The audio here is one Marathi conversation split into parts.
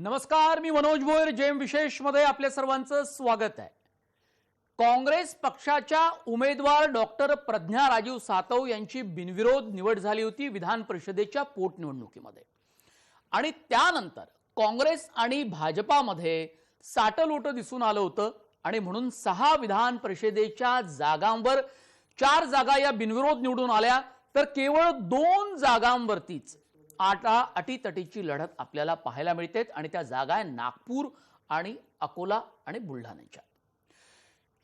नमस्कार, मी मनोज भोयर. जेम विशेष मध्ये आपल्या सर्वांचं स्वागत आहे. काँग्रेस पक्षाच्या उमेदवार डॉक्टर प्रज्ञा राजीव सातव यांची बिनविरोध निवड झाली होती विधान परिषदेच्या पोटनिवडणुकीमध्ये. आणि त्यानंतर काँग्रेस आणि भाजपामध्ये साटलोट दिसून आलं होतं आणि म्हणून 6 विधान परिषदेच्या जागांवर 4 जागा या बिनविरोध निवडून आल्या, तर केवळ 2 जागांवरतीच अटीतटीची लढत आपल्याला पाहायला मिळते आणि त्या जागा आहेत नागपूर आणि अकोला आणि बुलढाण्याच्या.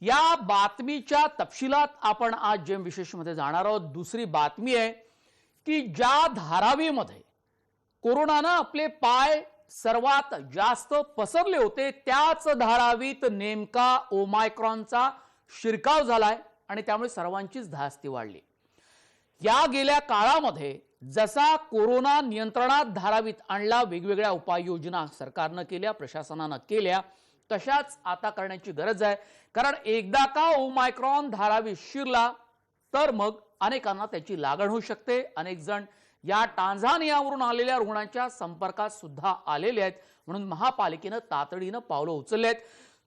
या बातमीच्या तपशिलात आपण आज जेम विशेषमध्ये जाणार आहोत. दुसरी बातमी आहे की ज्या धारावीमध्ये कोरोनानं आपले पाय सर्वात जास्त पसरले होते त्याच धारावीत नेमका ओमायक्रॉनचा शिरकाव झालाय आणि त्यामुळे सर्वांचीच धास्ती वाढली. या गेल्या काळामध्ये जसा कोरोना नियंत्रणात धारावीत आणला, वेगवेगळ्या उपाययोजना सरकारनं केल्या, प्रशासनानं केल्या, तशाच आता करण्याची गरज आहे. कारण एकदा का ओमायक्रॉन धारावीत शिरला तर मग अनेकांना त्याची लागण होऊ शकते. अनेक जण या टांझानियावरून आलेल्या रुग्णांच्या संपर्कात सुद्धा आलेले आहेत. म्हणून महापालिकेनं तातडीनं पावलं उचलली आहेत.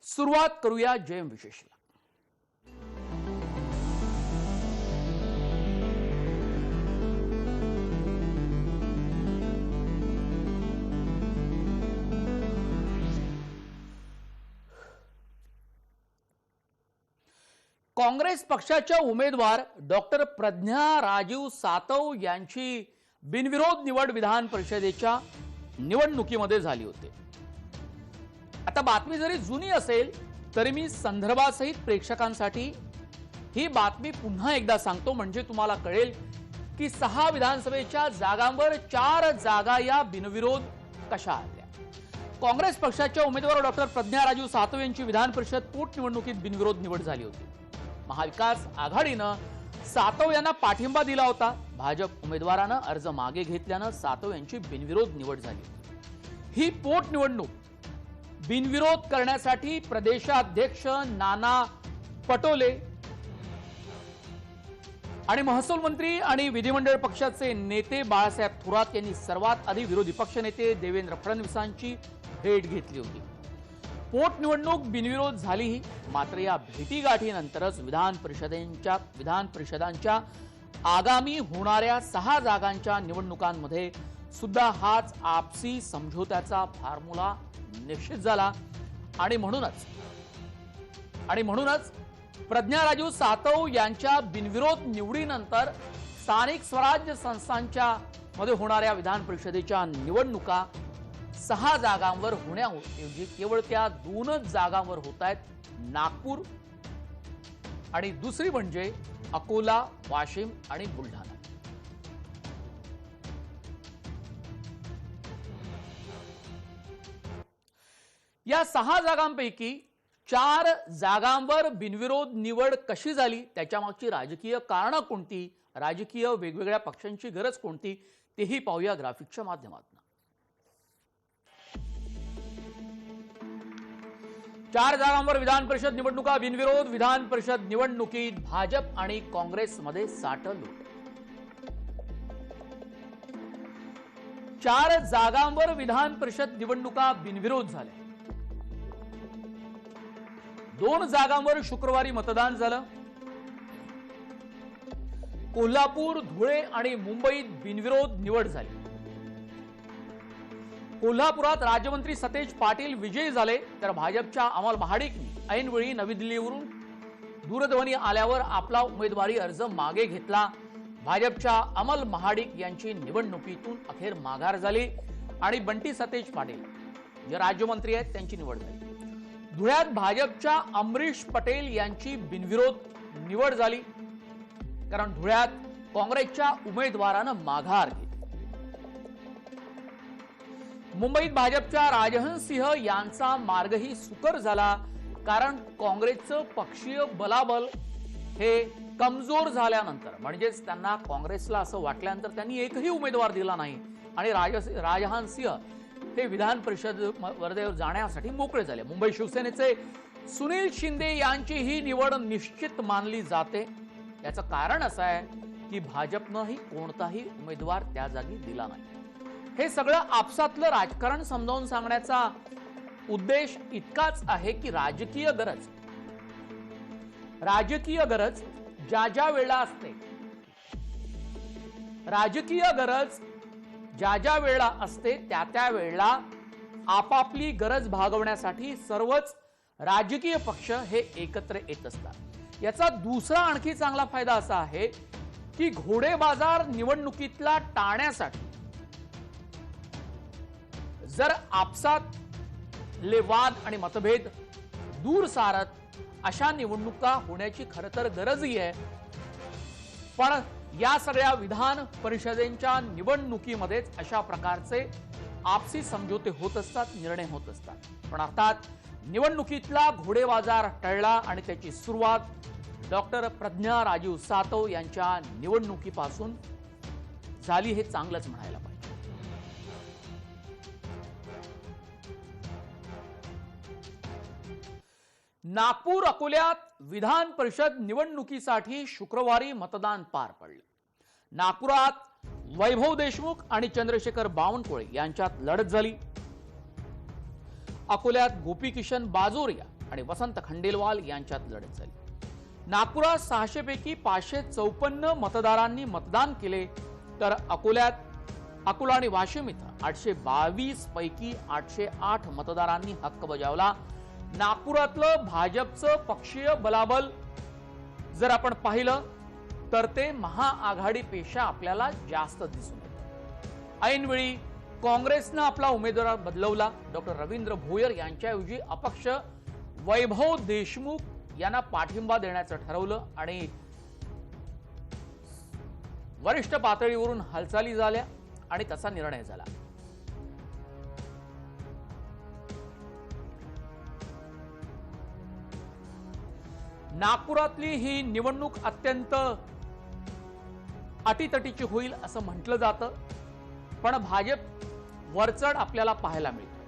सुरुवात करूया जेम विशेषला. काँग्रेस पक्षाच्या उमेदवार डॉक्टर प्रज्ञा राजीव सातव यांची बिनविरोध निवड विधान परिषदेच्या निवडणुकीमध्ये झाली होती. आता बातमी जरी जुनी असेल तरी मी संदर्भासहित प्रेक्षकांसाठी ही बातमी पुन्हा एकदा सांगतो, म्हणजे तुम्हाला कळेल की 6 विधानसभेच्या जागांवर 4 जागा या बिनविरोध कशा आल्या. काँग्रेस पक्षाच्या उमेदवार डॉक्टर प्रज्ञा राजीव सातव यांची विधान परिषद पोटनिवडणुकीत बिनविरोध निवड झाली होती. महाविकास आघाडीनं सातव यांना पाठिंबा दिला होता. भाजप उमेदवारानं अर्ज मागे घेतल्यानं सातव यांची बिनविरोध निवड झाली. ही पोटनिवडणूक बिनविरोध करण्यासाठी प्रदेशाध्यक्ष नाना पटोले आणि महसूल मंत्री आणि विधिमंडळ पक्षाचे नेते बाळासाहेब थोरात यांनी सर्वात आधी विरोधी पक्षनेते देवेंद्र फडणवीसांची भेट घेतली होती. पोटनिवडणूक बिनविरोध झालीही, मात्र या भेटीगाठीनंतरच विधान परिषदांच्या आगामी होणाऱ्या 6 जागांच्या निवडणुकांमध्ये सुद्धा हाच आपसी समझोत्याचा फॉर्म्युला निश्चित झाला. आणि म्हणूनच प्रज्ञा राजीव सातव यांच्या बिनविरोध निवडीनंतर स्थानिक स्वराज्य संस्थांच्या मध्ये होणाऱ्या विधान परिषदेच्या निवडणुका 6 जागांवर होण्याऐवजी केवळ त्या 2च जागांवर होत आहेत, नागपूर आणि दुसरी म्हणजे अकोला, वाशिम आणि बुलढाणा. या 6 जागांपैकी 4 जागांवर बिनविरोध निवड कशी झाली, त्याच्या मागची राजकीय कारणं कोणती, राजकीय वेगवेगळ्या पक्षांची गरज कोणती, तेही पाहूया ग्राफिकच्या माध्यमातून. 4 जागांवर विधान परिषद निवडणुका बिनविरोध. विधान परिषद निवडणुकीत भाजप आणि काँग्रेसमध्ये साटलोट. 4 जागांवर विधान परिषद निवडणुका बिनविरोध झाल्या. 2 जागांवर शुक्रवारी मतदान झालं. कोल्हापूर, धुळे आणि मुंबईत बिनविरोध निवड झाली. कोल्हापुरात राज्यमंत्री सतेज पाटील विजयी झाले, तर भाजपच्या अमल महाडिकनी ऐनवेळी नवी दिल्लीवरून दूरध्वनी आल्यावर आपला उमेदवारी अर्ज मागे घेतला. भाजपच्या अमल महाडिक यांची निवडणुकीतून अखेर माघार झाली आणि बंटी सतेज पाटील जे राज्यमंत्री आहेत त्यांची निवड झाली. धुळ्यात भाजपच्या अमरीश पटेल यांची बिनविरोध निवड झाली, कारण धुळ्यात काँग्रेसच्या उमेदवारानं माघार घेतली. मुंबईत भाजपच्या राजहंस सिंह यांचा मार्गही सुकर झाला, कारण काँग्रेसचं पक्षीय बलाबल हे कमजोर झाल्यानंतर, म्हणजेच त्यांना काँग्रेसला असं वाटल्यानंतर त्यांनी एकही उमेदवार दिला नाही आणि राजहंस सिंह हे विधान परिषद वर्धेवर जाण्यासाठी मोकळे झाले. मुंबई शिवसेनेचे सुनील शिंदे यांची ही निवड निश्चित मानली जाते. याचं कारण असं आहे की भाजपनंही कोणताही उमेदवार त्या जागी दिला नाही. हे सगळं आपसातलं राजकारण समजावून सांगण्याचा उद्देश इतकाच आहे की राजकीय गरज ज्या ज्या वेळेला असते, राजकीय गरज ज्या ज्या वेळेला असते त्या त्या वेळेला आपापली गरज भागवण्यासाठी सर्वच राजकीय पक्ष हे एकत्र येत असतात। याचा दुसरा आणखी चांगला फायदा असा आहे की घोडेबाजार निवडणुकीतला टाळण्यासाठी जर आपसातले वाद आणि मतभेद दूर सारत अशा निवडणुका होण्याची खरं तर गरजही आहे, पण या सगळ्या विधान परिषदेच्या निवडणुकीमध्येच अशा प्रकारचे आपसी समझोते होत असतात, निर्णय होत असतात। पण अर्थात निवडणुकीतला घोडेबाजार टळला आणि त्याची सुरुवात डॉक्टर प्रज्ञा राजीव सातव यांच्या निवडणुकीपासून झाली हे चांगलंच म्हणायला पाहिजे। नागपूर अकोल्यात विधान परिषद निवडणुकीसाठी शुक्रवारी मतदान पार पडले। नागपुरात वैभव देशमुख आणि चंद्रशेखर बावनकुळे यांच्यात लढत झाली। अकोल्यात गोपीकिशन बाजोरिया आणि वसंत खंडेलवाल यांच्यात लढत झाली। नागपुरात 600 पैकी 554 मतदारांनी मतदान केले, तर अकोला आणि वाशिम इथं 822 पैकी 808 मतदारांनी हक्क बजावला। नागपुरातलं भाजपचं पक्षीय बलाबल जर आपण पाहिलं तर ते महाआघाडीपेक्षा आपल्याला जास्त दिसून येतं। ऐनवेळी काँग्रेसनं आपला उमेदवार बदलवला। डॉक्टर रवींद्र भोयर यांच्याऐवजी अपक्ष वैभव देशमुख यांना पाठिंबा देण्याचं ठरवलं आणि वरिष्ठ पातळीवरून हालचाली झाल्या आणि तसा निर्णय झाला। नागपुरातली ही निवडणूक अत्यंत अटीतटीची होईल असं म्हटलं जातं, पण भाजप वरचढ आपल्याला पाहायला मिळतो।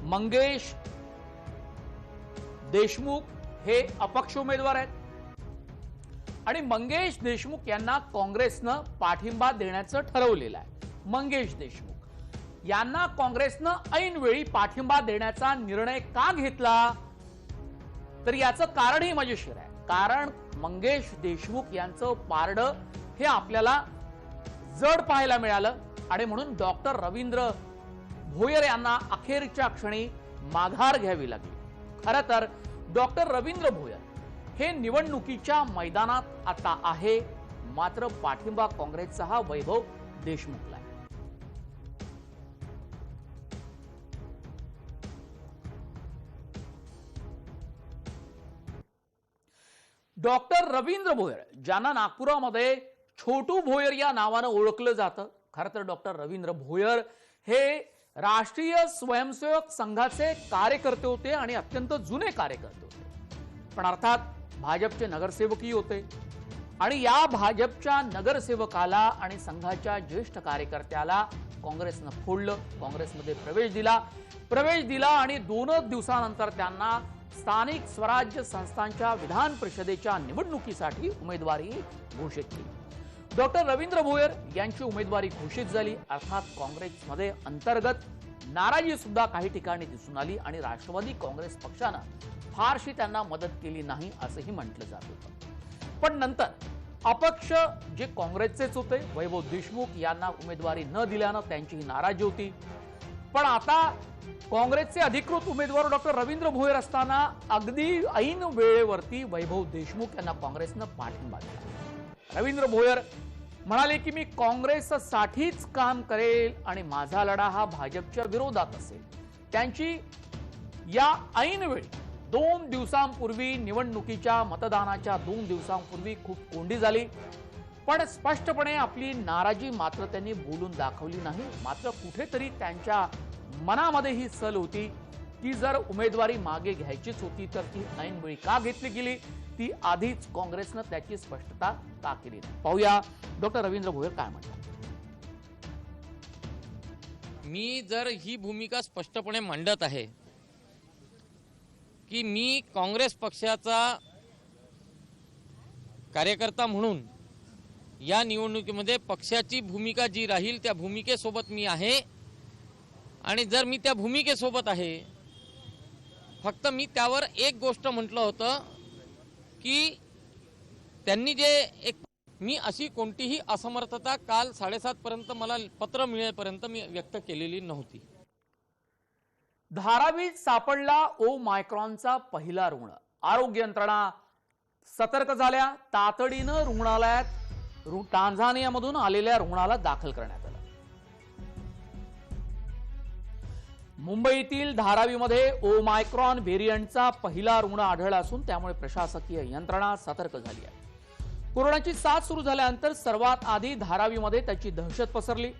मंगेश देशमुख हे अपक्ष उमेदवार आहेत आणि मंगेश देशमुख यांना काँग्रेसनं पाठिंबा देण्याचं ठरवलेलं आहे। मंगेश देशमुख यांना काँग्रेसनं ऐनवेळी पाठिंबा देण्याचा निर्णय का घेतला तर याचं कारणही मजेशीर आहे। कारण मंगेश देशमुख यांचं पारडं हे आपल्याला जड पाहायला मिळालं आणि म्हणून डॉक्टर रवींद्र भोयर यांना अखेरच्या क्षणी माघार घ्यावी लागली। खरं तर डॉक्टर रवींद्र भोयर हे निवडणुकीच्या मैदानात आता आहे, मात्र पाठिंबा काँग्रेसचा हा वैभव देशमुखला आहे। डॉक्टर रवींद्र भोयर ज्यांना नागपुरामध्ये छोटू भोयर या नावानं ओळखलं जातं, खरं तर डॉक्टर रवींद्र भोयर हे राष्ट्रीय स्वयंसेवक संघाचे कार्यकर्ते होते आणि अत्यंत जुने कार्यकर्ते होते, पण अर्थात भाजपचे नगरसेवकही होते आणि या भाजपच्या नगरसेवकाला आणि संघाच्या ज्येष्ठ कार्यकर्त्याला काँग्रेसनं फोडलं, काँग्रेसमध्ये प्रवेश दिला आणि 2 दिवसानंतर त्यांना स्थानिक स्वराज्य संस्थांच्या विधान परिषदेच्या निवडणुकीसाठी उमेदवारी घोषित केली। डॉक्टर रवींद्र भोयर यांची उमेदवारी घोषित झाली। अर्थात काँग्रेसमध्ये अंतर्गत नाराजी सुद्धा काही ठिकाणी दिसून आली आणि राष्ट्रवादी काँग्रेस पक्षानं फारशी त्यांना मदत केली नाही असंही म्हटलं जात होतं। पण नंतर अपक्ष जे काँग्रेसचेच होते वैभव देशमुख यांना उमेदवारी न दिल्यानं त्यांची नाराजी होती, पण आता काँग्रेसचे अधिकृत उमेदवार डॉक्टर रवींद्र भोयर असताना अगदी ऐन वेळेवरती वैभव देशमुख यांना काँग्रेसनं पाठिंबा दिला। रवींद्र भोयर म्हणाले की मी काँग्रेससाठीच काम करेल आणि माझा लढा हा भाजपच्या विरोधात असेल। त्यांची या ऐन वेळी 2 दिवसांपूर्वी निवडणुकीच्या मतदानाच्या 2 दिवसांपूर्वी खूप कोंडी झाली, पण स्पष्टपणे आपली नाराजी मात्र त्यांनी बोलून दाखवली नाही। मात्र कुठेतरी त्यांच्या मनामध्ये ही सल होती की जर उमेदवारी मागे घ्यायचीच होती तर ती ऐनवेळी का घेतली गेली, ती आधीच काँग्रेसनं त्याची स्पष्टता का केली नाही। पाहूया डॉक्टर रवींद्र भोयर काय म्हणतात। मी जर ही भूमिका स्पष्टपणे मांडत आहे की मी काँग्रेस पक्षाचा कार्यकर्ता म्हणून या निवडणुकीमध्ये पक्षाची भूमिका जी राहील त्या भूमिकेसोबत मी आहे आणि जर मी त्या भूमिकेसोबत आहे, फक्त मी त्यावर एक गोष्ट म्हटलं होतं की त्यांनी जे एक मी अशी कोणतीही असमर्थता काल 7:30 पर्यंत मला पत्र मिळेपर्यंत मी व्यक्त केलेली नव्हती. धारावीत सापडला ओमायक्रॉनचा पहिला रुग्ण. आरोग्य यंत्रणा सतर्क झाल्या. तातडीनं रुग्णालयात टांझानियामधून आलेल्या रुग्णाला दाखल करण्यात आलं. मुंबईतील धारावीमध्ये ओमायक्रॉन व्हेरियंटचा पहिला रुग्ण आढळला असून त्यामुळे प्रशासकीय यंत्रणा सतर्क झाली आहे. कोरोनाची साथ सुरू झाल्यानंतर सर्वात आधी धारावीमध्ये त्याची दहशत पसरली.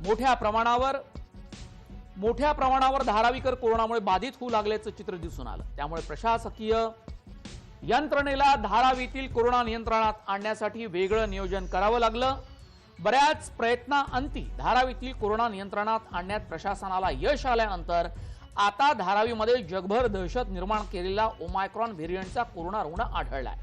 मोठ्या प्रमाणावर धारावीकर कोरोनामुळे बाधित होऊ लागल्याचं चित्र दिसून आलं. त्यामुळे प्रशासकीय यंत्रणेला धारावीतील कोरोना नियंत्रणात आणण्यासाठी वेगळं नियोजन करावं लागलं. बऱ्याच प्रयत्नांती धारावीतील कोरोना नियंत्रणात आणण्यात प्रशासनाला यश आल्यानंतर आता धारावीमध्ये जगभर दहशत निर्माण केलेला ओमायक्रॉन व्हेरियंटचा कोरोना रुग्ण आढळलाय.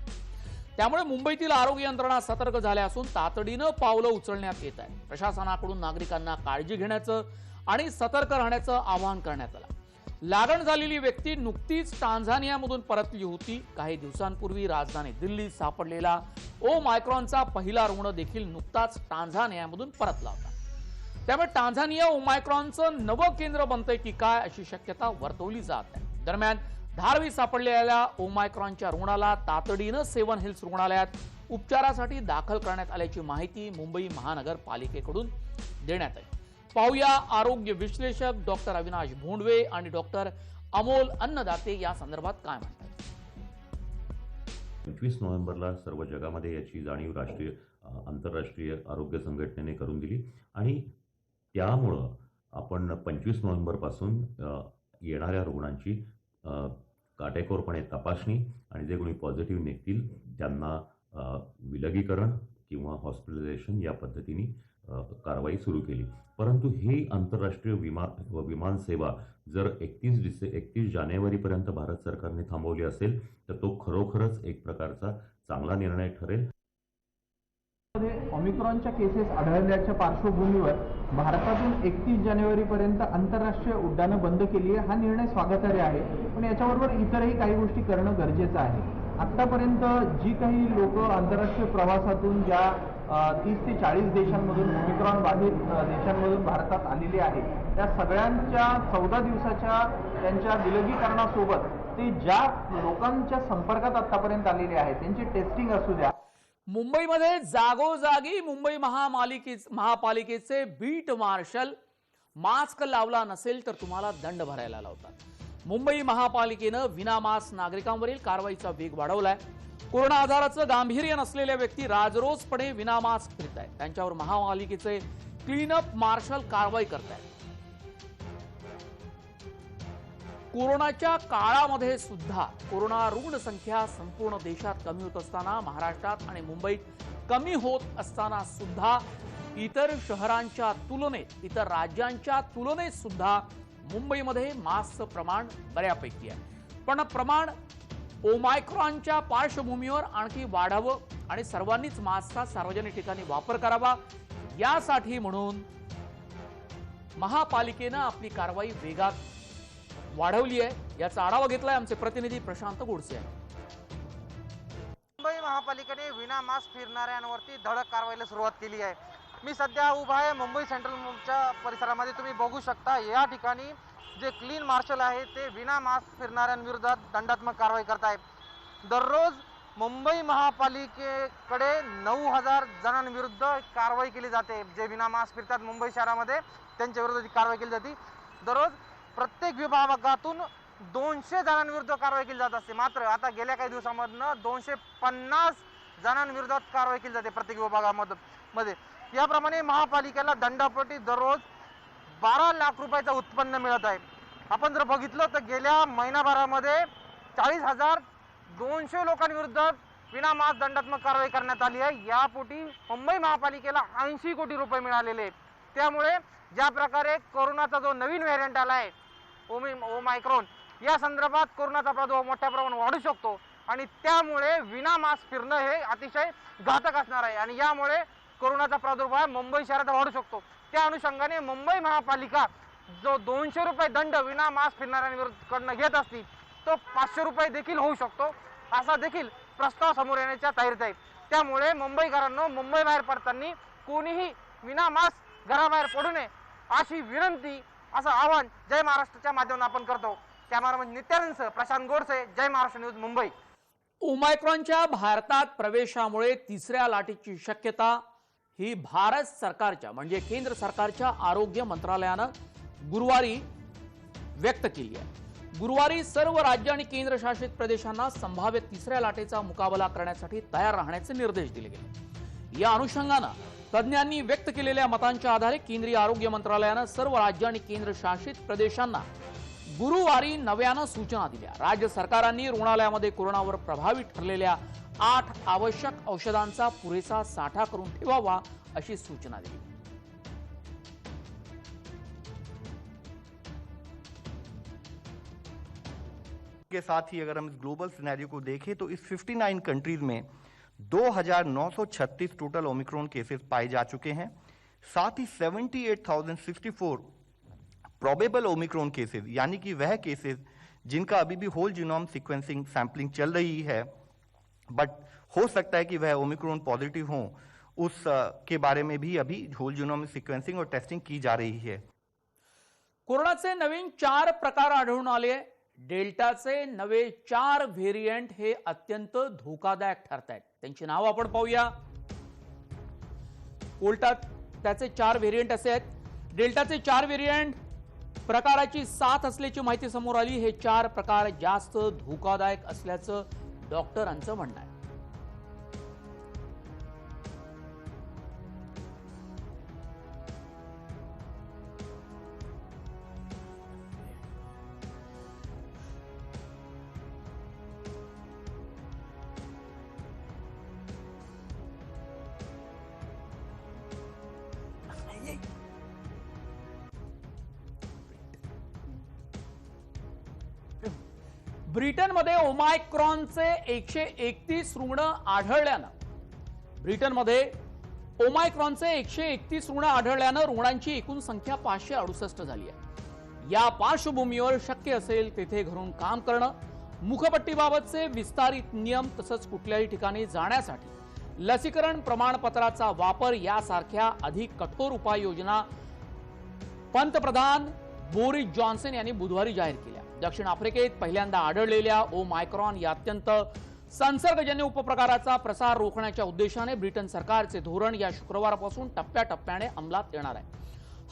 त्यामुळे मुंबईतील आरोग्य यंत्रणा सतर्क झाल्या असून तातडीनं पावलं उचलण्यात येत आहे. प्रशासनाकडून नागरिकांना काळजी घेण्याचं आणि सतर्क राहण्याचं आवाहन करण्यात आलं. लागण झालेली व्यक्ती नुकतीच टांझानियामधून परतली होती. काही दिवसांपूर्वी राजधानी दिल्लीत सापडलेला ओमायक्रॉनचा पहिला रुग्ण देखील नुकताच टांझानियामधून परतला होता. त्यामुळे टांझानिया ओमायक्रॉनचं नवं केंद्र बनतंय की काय अशी शक्यता वर्तवली जात आहे. दरम्यान धारावीत सापडलेल्या ओमायक्रॉनच्या रुग्णाला तातडीनं सेवन हिल्स रुग्णालयात उपचारासाठी दाखल करण्यात आल्याची माहिती मुंबई महानगरपालिकेकडून देण्यात आली. पाहूया आरोग्य विश्लेषक डॉक्टर अविनाश भोंडवे आणि डॉक्टर अमोल अन्नदाते या संदर्भात काय म्हणतात. 25 नोव्हेंबरला सर्व जगामध्ये याची जाणीव आंतरराष्ट्रीय आरोग्य संघटनेने करून दिली आणि त्यामुळं आपण 25 नोव्हेंबरपासून येणाऱ्या रुग्णांची काटेकोरपणे तपासणी आणि जे कोणी पॉझिटिव्ह निघतील त्यांना विलगीकरण किंवा हॉस्पिटलायझेशन या पद्धतीने कारवाई सुरू केली. परंतु ही आंतरराष्ट्रीय विमान सेवा जर 31 जानेवारीपर्यंत भारत सरकारने थांबवली असेल तर तो खरोखरच एक प्रकारचा चांगला निर्णय ठरेल. ओमिक्रॉनच्या केसेस आढळल्याच्या पार्श्वभूमीवर भारतातून 31 जानेवारीपर्यंत आंतरराष्ट्रीय उड्डाणं बंद केली आहे. हा निर्णय स्वागतार्ह आहे, पण याच्याबरोबर इतरही काही गोष्टी करणं गरजेचं आहे. आतापर्यंत जी काही लोक आंतरराष्ट्रीय प्रवासातून ज्या 30 ते 40 देशांमधून ओमिक्रॉन बाधित देशांमधून भारतात आलेले आहेत त्या सगळ्यांच्या 14 दिवसाच्या त्यांच्या विलगीकरणासोबत ते ज्या लोकांच्या संपर्कात आतापर्यंत आलेले आहेत त्यांची टेस्टिंग असू द्या. मुंबईमध्ये जागोजागी मुंबई महापालिकेचे बीट मार्शल मास्क लावला नसेल तर तुम्हाला दंड भरायला लावतात. मुंबई महापालिकेनं विनामास्क नागरिकांवरील कारवाईचा वेग वाढवलाय. कोरोना आजाराचं गांभीर्य नसलेल्या व्यक्ती राजरोसपणे विनामास्क फिरत आहेत. त्यांच्यावर महापालिकेचे क्लीनअप मार्शल कारवाई करतायत. कोरोनाच्या काळामध्ये सुद्धा कोरोना रुग्ण संख्या संपूर्ण देशात कमी होत असताना महाराष्ट्रात आणि मुंबईत कमी होत असताना सुद्धा इतर शहरांच्या तुलनेत इतर राज्यांच्या तुलनेत सुद्धा मुंबईमध्ये मास्कचं प्रमाण बऱ्यापैकी आहे. पण प्रमाण ओमायक्रॉनच्या पार्श्वभूमीवर आणखी वाढावं आणि सर्वांनीच मास्कचा सार्वजनिक ठिकाणी वापर करावा यासाठी म्हणून महापालिकेनं आपली कारवाई वेगात वाढवली आहे. याचा आढावा घेतलाय आमचे प्रतिनिधी प्रशांत गोडसे यांनी. मुंबई महापालिकेने विना मास्क फिरणाऱ्यांवरती धडक कारवाईला सुरुवात केली आहे. मी सध्या उभा आहे मुंबई सेंट्रलच्या परिसरामध्ये. तुम्ही बघू शकता या ठिकाणी जे क्लीन मार्शल आहे ते विना मास्क फिरणाऱ्यांविरोधात दंडात्मक कारवाई करत आहे. दररोज मुंबई महापालिकेकडे 9,000 जणांविरुद्ध कारवाई केली जाते. जे विना मास्क फिरतात मुंबई शहरामध्ये त्यांच्या विरोधात कारवाई केली जाते. दररोज प्रत्येक विभागातून 200 जणांविरुद्ध कारवाई केली जात असते. मात्र आता गेल्या काही दिवसांमधनं 250 जणांविरोधात कारवाई केली जाते प्रत्येक विभागामध्ये. याप्रमाणे महापालिकेला दंडापोटी दररोज 12 लाख रुपयाचं उत्पन्न मिळत आहे. आपण जर बघितलं तर गेल्या महिनाभरामध्ये 40,200 लोकांविरुद्ध विना मास्क दंडात्मक कारवाई करण्यात आली आहे. यापोटी मुंबई महापालिकेला 80 कोटी रुपये मिळालेले. त्यामुळे ज्या प्रकारे कोरोनाचा जो नवीन व्हेरियंट आला आहे ओमायक्रॉन या संदर्भात कोरोनाचा प्रादुर्भाव मोठ्या प्रमाणात वाढू शकतो आणि त्यामुळे विना मास्क फिरणं हे अतिशय घातक असणार आहे आणि यामुळे कोरोनाचा प्रादुर्भाव मुंबई शहरात वाढू शकतो. त्या अनुषंगाने मुंबई महापालिका जो 200 रुपये दंड विना मास्क फिरणाऱ्यांकडनं घेत असती तो 500 रुपये देखील होऊ शकतो असा देखील प्रस्ताव समोर येण्याच्या तयारीत आहे. त्यामुळे मुंबईकरांनो, मुंबई बाहेर पडताना कोणीही विना मास्क घराबाहेर पडू नये अशी विनंती, असं आवाहन जय महाराष्ट्राच्या माध्यमातून आपण करतो. कॅमेरामन नित्यानंदसह प्रशांत गोडसे, जय महाराष्ट्र न्यूज, मुंबई. ओमायक्रॉनच्या भारतात प्रवेशामुळे तिसऱ्या लाटेची शक्यता ही भारत सरकारच्या म्हणजे केंद्र सरकारच्या आरोग्य मंत्रालयानं गुरुवारी व्यक्त केली आहे. गुरुवारी सर्व राज्य आणि केंद्रशासित प्रदेशांना संभाव्य तिसऱ्या लाटेचा मुकाबला करण्यासाठी तयार राहण्याचे निर्देश दिले गेले. या अनुषंगानं तज्ज्ञांनी व्यक्त केलेल्या मतांच्या आधारे केंद्रीय आरोग्य मंत्रालयानं सर्व राज्य आणि केंद्रशासित प्रदेशांना गुरुवारी नव्यानं सूचना दिल्या. राज्य सरकारांनी रुग्णालयामध्ये कोरोनावर प्रभावी ठरलेल्या 8 आवश्यक औषधांचा पुरेसा साठा करून ठेवावा अशी सूचना दिली. के साथ ही अगर हम इस ग्लोबल सिनेरियो को देखें तो इस 59 कंट्रीज में 2936 टोटल ओमिक्रॉन केसेस पाए जा चुके हैं. साथ ही 78,064 प्रोबेबल ओमिक्रॉन केसेस, यानी कि वह केसेस जिनका अभी भी होल जीनोम सीक्वेंसिंग सैंपलिंग चल रही है बट हो सकता है कि वह ओमिक्रॉन पॉजिटिव हों, उस के बारे में भी अभी होल जीनोम सीक्वेंसिंग और टेस्टिंग की जा रही है. कोरोनाचे नवीन 4 प्रकार आढळून आले. डेल्टाचे नवे 4 व्हेरियंट हे अत्यंत धोकादायक ठरत आहेत. त्यांची नाव आपण पाहूया. उलटात त्याचे 4 व्हेरियंट असे आहेत. डेल्टाचे 4 व्हेरियंट प्रकाराची साथ असल्याची माहिती समोर आली. हे 4 प्रकार जास्त धोकादायक असल्याचं डॉक्टरांचं म्हणणं आहे. ब्रिटनमध्ये ओमायक्रॉनचे 131 रुग्ण आढळल्यानं रुग्णांची एकूण संख्या 568 झाली आहे. या पार्श्वभूमीवर शक्य असेल तेथे घरून काम करणं, मुखपट्टीबाबतचे विस्तारित नियम तसंच कुठल्याही ठिकाणी जाण्यासाठी लसीकरण प्रमाणपत्राचा वापर यासारख्या अधिक कठोर उपाययोजना पंतप्रधान बोरिस जॉन्सन यांनी बुधवारी जाहीर केल्या. दक्षिण आफ्रिकेत पहिल्यांदा आढळलेल्या ओमायक्रॉन या अत्यंत संसर्गजन्य उपप्रकाराचा प्रसार रोखण्याच्या उद्देशाने ब्रिटन सरकारचे धोरण या शुक्रवारपासून टप्प्याटप्प्याने अंमलात येणार आहे.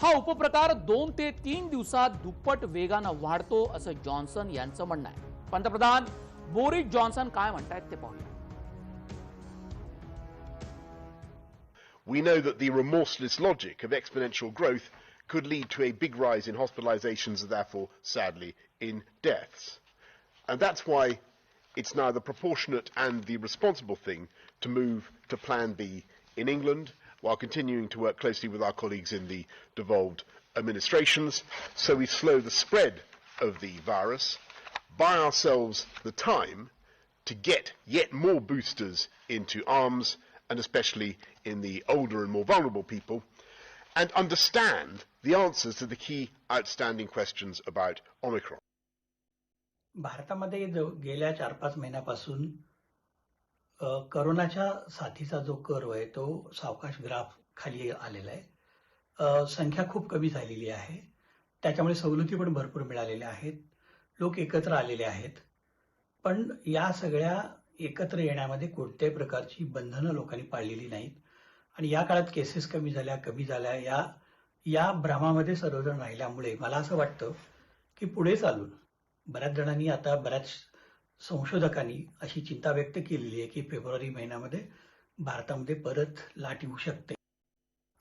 हा उपप्रकार 2 ते 3 दिवसात दुप्पट वेगानं वाढतो असं जॉन्सन यांचं म्हणणं आहे. पंतप्रधान बोरिस जॉन्सन काय म्हणतायत ते पाहूया. We know that the remorseless logic of exponential growth could lead to a big rise in hospitalizations and therefore, sadly, in deaths. And that's why it's now the proportionate and the responsible thing to move to Plan B in England, while continuing to work closely with our colleagues in the devolved administrations, so we slow the spread of the virus, buy ourselves the time to get yet more boosters into arms, and especially in the older and more vulnerable people, and understand the answers to the key outstanding questions about Omicron. भारतामध्ये गेल्या 4-5 महिन्यापासून कोरोनाच्या साथीचा जो कर्व आहे तो सावकाश ग्राफ खाली आलेला आहे. संख्या खूप कमी झालेली आहे. त्याच्यामुळे सवलती पण भरपूर मिळालेल्या आहेत. लोक एकत्र आलेले आहेत. पण या सगळ्या एकत्र येण्यामध्ये कोणत्याही प्रकारची बंधनं लोकांनी पाळलेली नाहीत आणि या काळात केसेस कमी झाल्या या भ्रमामध्ये सर्वजण राहिल्यामुळे मला असं वाटतं की पुढे चालून बऱ्याच जणांनी आता बऱ्याच संशोधकांनी अशी चिंता व्यक्त केलेली आहे की फेब्रुवारी महिन्यामध्ये भारतामध्ये परत लाट येऊ शकते.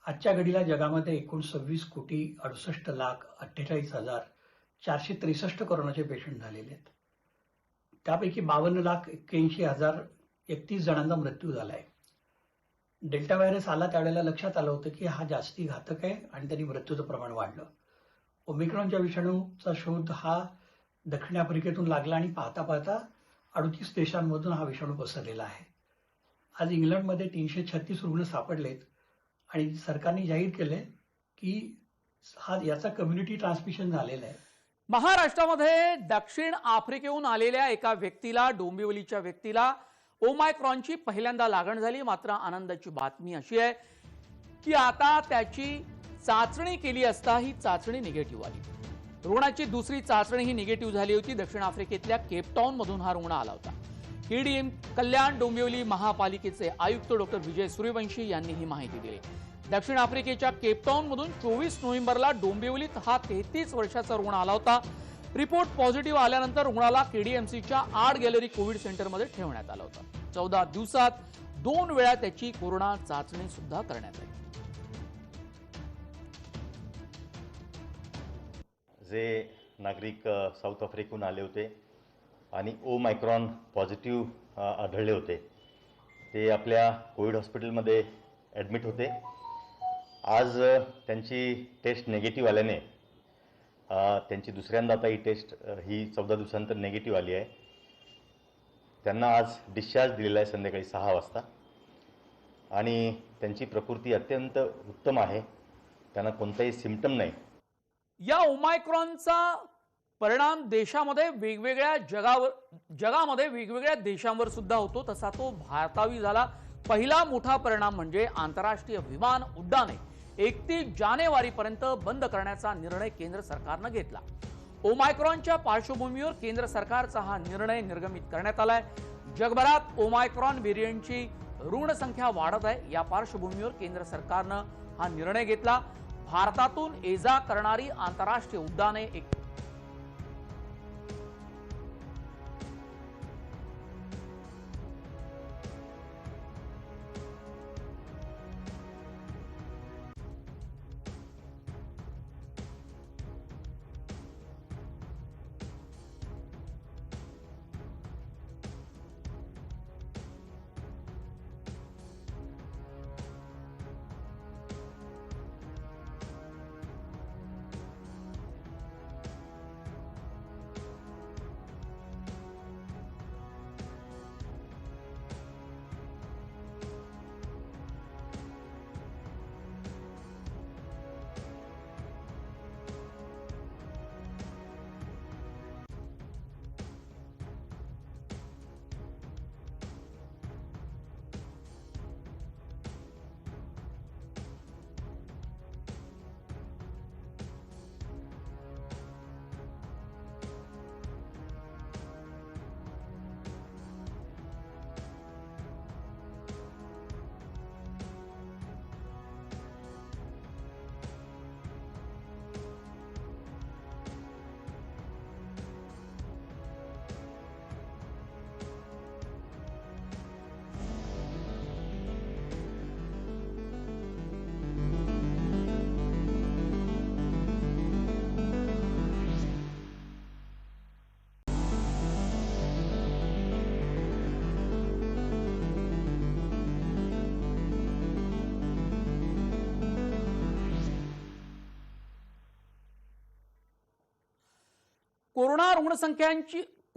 आजच्या घडीला जगामध्ये एकूण 26,68,48,463 कोरोनाचे पेशंट झालेले आहेत. त्यापैकी 52,81,031 जणांचा मृत्यू झालाय. डेल्टा व्हायरस आला त्यावेळेला लक्षात आलं होतं की हा जास्ती घातक आहे आणि त्यांनी मृत्यूचं प्रमाण वाढलं. ओमिक्रॉनच्या विषाणूचा शोध हा दक्षिण आफ्रिकेतून लागला आणि पाहता 38 देशांमधून हा विषाणू पसरलेला आहे. आज इंग्लंडमध्ये 336 रुग्ण सापडलेत आणि सरकारने जाहीर केलंय की याचा कम्युनिटी ट्रान्समिशन झालेला आहे. महाराष्ट्रामध्ये दक्षिण आफ्रिकेहून आलेल्या एका व्यक्तीला, डोंबिवलीच्या व्यक्तीला ओमायक्रॉनची पहिल्यांदा लागण झाली. मात्र आनंदाची बातमी अशी आहे की आता त्याची चाचणी केली असता ही चाचणी निगेटिव्ह आली. रुग्णाची दुसरी चाचणी ही निगेटिव्ह झाली होती. दक्षिण आफ्रिकेतल्या केपटाऊन मधून हा रुग्ण आला होता. केडीएम कल्याण डोंबिवली महापालिकेचे आयुक्त डॉक्टर विजय सूर्यवंशी यांनी ही माहिती दिली. दक्षिण आफ्रिकेच्या केपटाऊन मधून 24 नोव्हेंबरला डोंबिवलीत हा 33 वर्षाचा रुग्ण आला होता. रिपोर्ट पॉझिटिव्ह आल्यानंतर रुग्णाला केडीएमसीच्या आर्ट गॅलरी कोविड सेंटरमध्ये ठेवण्यात आलं होतं. 14 दिवसात 2 वेळा त्याची कोरोना चाचणी सुद्धा करण्यात आली. जे नागरिक साऊथ आफ्रिकेहून आले होते आणि ओमायक्रॉन पॉझिटिव्ह आढळले होते ते आपल्या कोविड हॉस्पिटलमध्ये ॲडमिट होते. आज त्यांची टेस्ट निगेटिव्ह आल्याने त्यांची दुसऱ्यांदा आता ही टेस्ट ही 14 दिवसांनंतर निगेटिव्ह आली आहे. त्यांना आज डिस्चार्ज दिलेला आहे संध्याकाळी 6 वाजता आणि त्यांची प्रकृती अत्यंत उत्तम आहे. त्यांना कोणताही सिम्पटम नाही. या ओमायक्रॉनचा परिणाम देशामध्ये जगामध्ये वेगवेगळ्या देशांवर सुद्धा होतो. तसा तो भारतावी झाला. पहिला मोठा परिणाम म्हणजे आंतरराष्ट्रीय विमान उड्डाणे 31 जानेवारीपर्यंत बंद करण्याचा निर्णय केंद्र सरकारनं घेतला. ओमायक्रॉनच्या पार्श्वभूमीवर केंद्र सरकारचा हा निर्णय निर्गमित करण्यात आलाय. जगभरात ओमायक्रॉन व्हेरियंटची रुग्णसंख्या वाढत आहे. या पार्श्वभूमीवर केंद्र सरकारनं हा निर्णय घेतला. भारतातून ये जा करणारी आंतरराष्ट्रीय उड्डाणे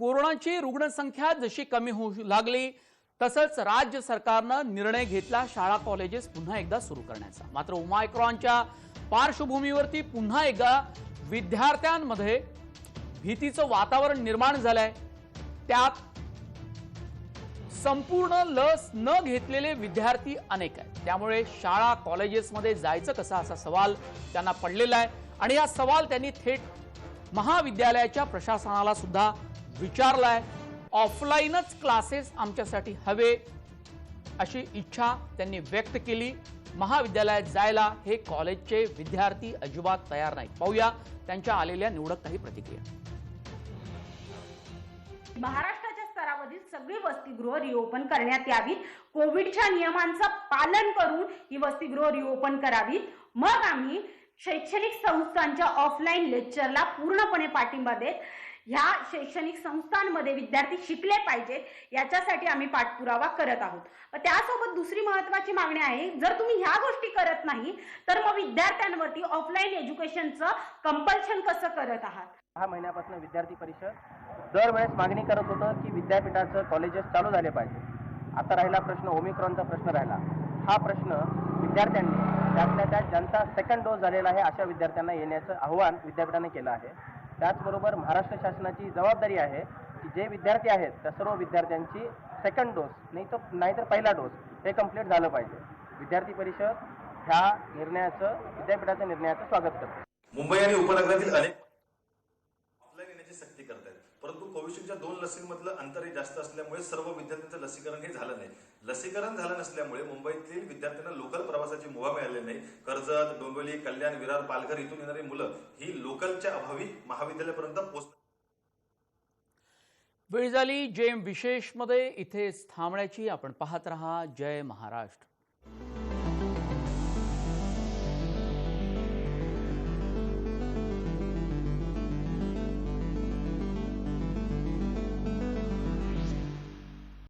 कोरोनाची रुग्णसंख्या जशी कमी होऊ लागली तसंच राज्य सरकारनं निर्णय घेतला शाळा कॉलेजेस पुन्हा एकदा सुरू करण्याचा. मात्र ओमायक्रॉनच्या पार्श्वभूमीवरती पुन्हा एकदा विद्यार्थ्यांमध्ये भीतीचं वातावरण निर्माण झालंय. त्यात संपूर्ण लस न घेतलेले विद्यार्थी अनेक आहेत. त्यामुळे शाळा कॉलेजेसमध्ये जायचं कसं असा सवाल त्यांना पडलेला आहे आणि हा सवाल त्यांनी थेट महाविद्यालयाच्या प्रशासनाला सुद्धा विचारलाय. ऑफलाईनच क्लासेस आमच्यासाठी हवे अशी इच्छा त्यांनी व्यक्त केली. महाविद्यालयात जायला हे कॉलेजचे विद्यार्थी अजिबात तयार नाहीत. पाहूया त्यांच्या आलेल्या निवडक काही प्रतिक्रिया. महाराष्ट्राच्या स्तरावरील सगळी वसतिगृह रिओपन करण्यात यावीत. कोविडच्या नियमांचं पालन करून ही वसतिगृह रिओपन करावीत. मग आम्ही शैक्षणिक संस्थांच्या ऑफलाईन लेक्चरला पूर्णपणे पाठिंबा देत ह्या शैक्षणिक संस्थांमध्ये विद्यार्थी शिकले पाहिजेत याच्यासाठी आम्ही पाठपुरावा करत आहोत. त्यासोबत दुसरी महत्त्वाची मागणी आहे, जर तुम्ही ह्या गोष्टी करत नाही तर मग विद्यार्थ्यांवरती ऑफलाईन एज्युकेशनचं कंपल्शन कसं करत आहात. 6 महिन्यापासून विद्यार्थी परिषद दरवेळेस मागणी करत होतं की विद्यापीठाचं कॉलेजेस चालू झाले पाहिजे. आता राहिला प्रश्न ओमिक्रॉनचा प्रश्न राहिला. हा प्रश्न विद्यार्थ्यांनी त्यातल्या त्यात ज्यांचा सेकंड डोस झालेला आहे अशा विद्यार्थ्यांना येण्याचं आव्हान विद्यापीठाने केलं आहे. त्याचबरोबर महाराष्ट्र शासनाची जबाबदारी आहे की जे विद्यार्थी आहेत त्या सर्व विद्यार्थ्यांची सेकंड डोस नाहीतर पहिला डोस हे कंप्लीट झालं पाहिजे. विद्यार्थी परिषद ह्या विद्यापीठाच्या निर्णयाचं स्वागत करते. मुंबई आणि उपनगरातील अनेक ऑफलाईन येण्याची सक्ती करतायत, परंतु कोविशिल्डच्या 2 लसींमधलं अंतरही जास्त असल्यामुळे सर्व विद्यार्थ्यांचं लसीकरण हे झालं नाही. लसीकरण झालं नसल्यामुळे मुंबईतील विद्यार्थ्यांना लोकल प्रवासाची मुभा मिळाली नाही. कर्जत, डोंबिवली, कल्याण, विरार, पालघर इथून येणारी मुलं ही लोकलच्या अभावी महाविद्यालयापर्यंत पोहोचतात. वेळ झाली जेम विशेषमध्ये इथेच थांबण्याची. आपण पाहत रहा जय महाराष्ट्र.